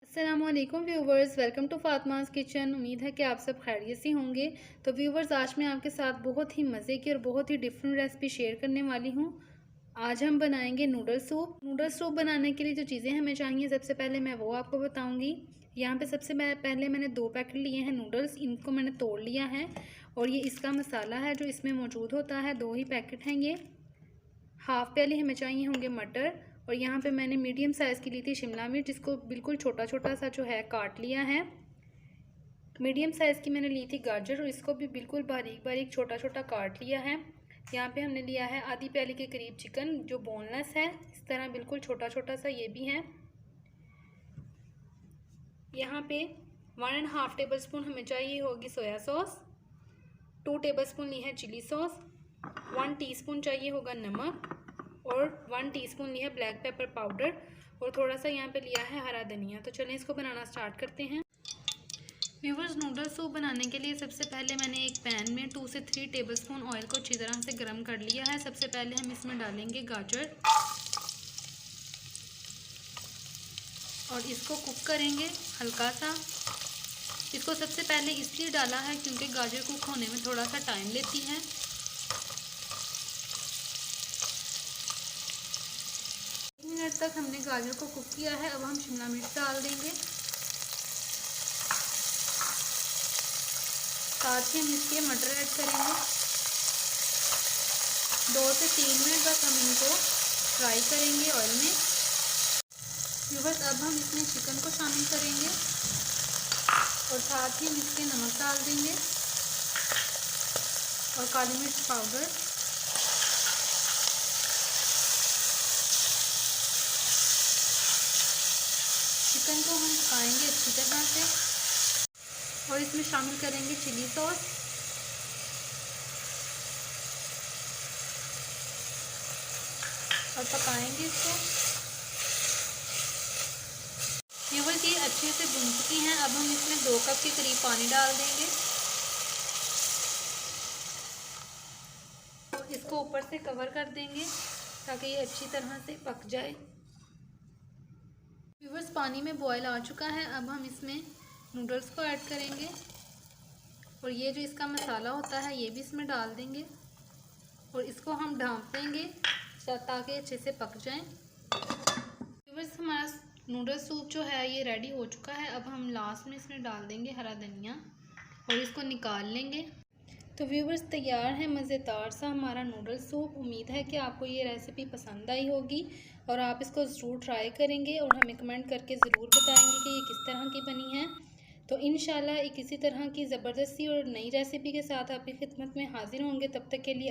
अस्सलामुअलैकुम viewers, welcome to Fatima's kitchen. उम्मीद है कि आप सब खैरियत से होंगे। तो व्यूवर्स, आज मैं आपके साथ बहुत ही मज़े की और बहुत ही डिफरेंट रेसिपी शेयर करने वाली हूँ। आज हम बनाएंगे नूडल सूप। नूडल सूप बनाने के लिए जो चीज़ें हमें चाहिए, सबसे पहले मैं वो आपको बताऊँगी। यहाँ पे सबसे पहले मैंने 2 पैकेट लिए हैं नूडल्स, इनको मैंने तोड़ लिया है। और ये इसका मसाला है जो इसमें मौजूद होता है, 2 ही पैकेट हैं ये। हाफ़ प्याली हमें चाहिए होंगे मटर। और यहाँ पे मैंने मीडियम साइज़ की ली थी शिमला मिर्च, जिसको बिल्कुल छोटा छोटा सा जो है काट लिया है। मीडियम साइज़ की मैंने ली थी गाजर, और इसको भी बिल्कुल बारीक बारीक छोटा छोटा काट लिया है। यहाँ पे हमने लिया है आधी प्याली के करीब चिकन, जो बोनलेस है, इस तरह बिल्कुल छोटा छोटा सा ये भी है। यहाँ पे 1.5 टेबल स्पून हमें चाहिए होगी सोया सॉस। 2 टेबल स्पून ली है चिली सॉस। 1 टीस्पून चाहिए होगा नमक। और 1 टीस्पून लिया है ब्लैक पेपर पाउडर। और थोड़ा सा यहाँ पे लिया है हरा धनिया। तो चलें इसको बनाना स्टार्ट करते हैं। व्यूवर्स, नूडल सूप बनाने के लिए सबसे पहले मैंने एक पैन में 2 से 3 टेबलस्पून ऑयल को अच्छी तरह से गर्म कर लिया है। सबसे पहले हम इसमें डालेंगे गाजर और इसको कुक करेंगे हल्का सा। इसको सबसे पहले इसलिए डाला है क्योंकि गाजर कुक होने में थोड़ा सा टाइम लेती है। मिनट तक हमने गाजर को कुक किया है। अब हम शिमला मिर्च डाल देंगे, साथ ही हम इसके मटर ऐड करेंगे। 2 से 3 मिनट बस हम इनको फ्राई करेंगे ऑयल में। व्यूअर्स, अब हम इसमें चिकन को शामिल करेंगे और साथ ही हम इसके नमक डाल देंगे और काली मिर्च पाउडर। चिकन को हम पकाएंगे अच्छी तरह से और इसमें शामिल करेंगे चिली सॉस और पकाएंगे इसको। व्यूअर्स, ये अच्छे से भुन चुकी हैं। अब हम इसमें 2 कप के करीब पानी डाल देंगे। तो इसको ऊपर से कवर कर देंगे ताकि ये अच्छी तरह से पक जाए। व्यूअर्स, पानी में बॉयल आ चुका है। अब हम इसमें नूडल्स को ऐड करेंगे और ये जो इसका मसाला होता है ये भी इसमें डाल देंगे और इसको हम ढाँप देंगे ताकि अच्छे से पक जाएं। व्यूअर्स, हमारा नूडल्स सूप जो है ये रेडी हो चुका है। अब हम लास्ट में इसमें डाल देंगे हरा धनिया और इसको निकाल लेंगे। तो व्यूअर्स, तैयार है मज़ेदार सा हमारा नूडल्स सूप। उम्मीद है कि आपको ये रेसिपी पसंद आई होगी और आप इसको ज़रूर ट्राई करेंगे और हमें कमेंट करके ज़रूर बताएंगे कि ये किस तरह की बनी है। तो इंशाल्लाह एक इसी तरह की ज़बरदस्ती और नई रेसिपी के साथ आपकी खिदमत में हाजिर होंगे। तब तक के लिए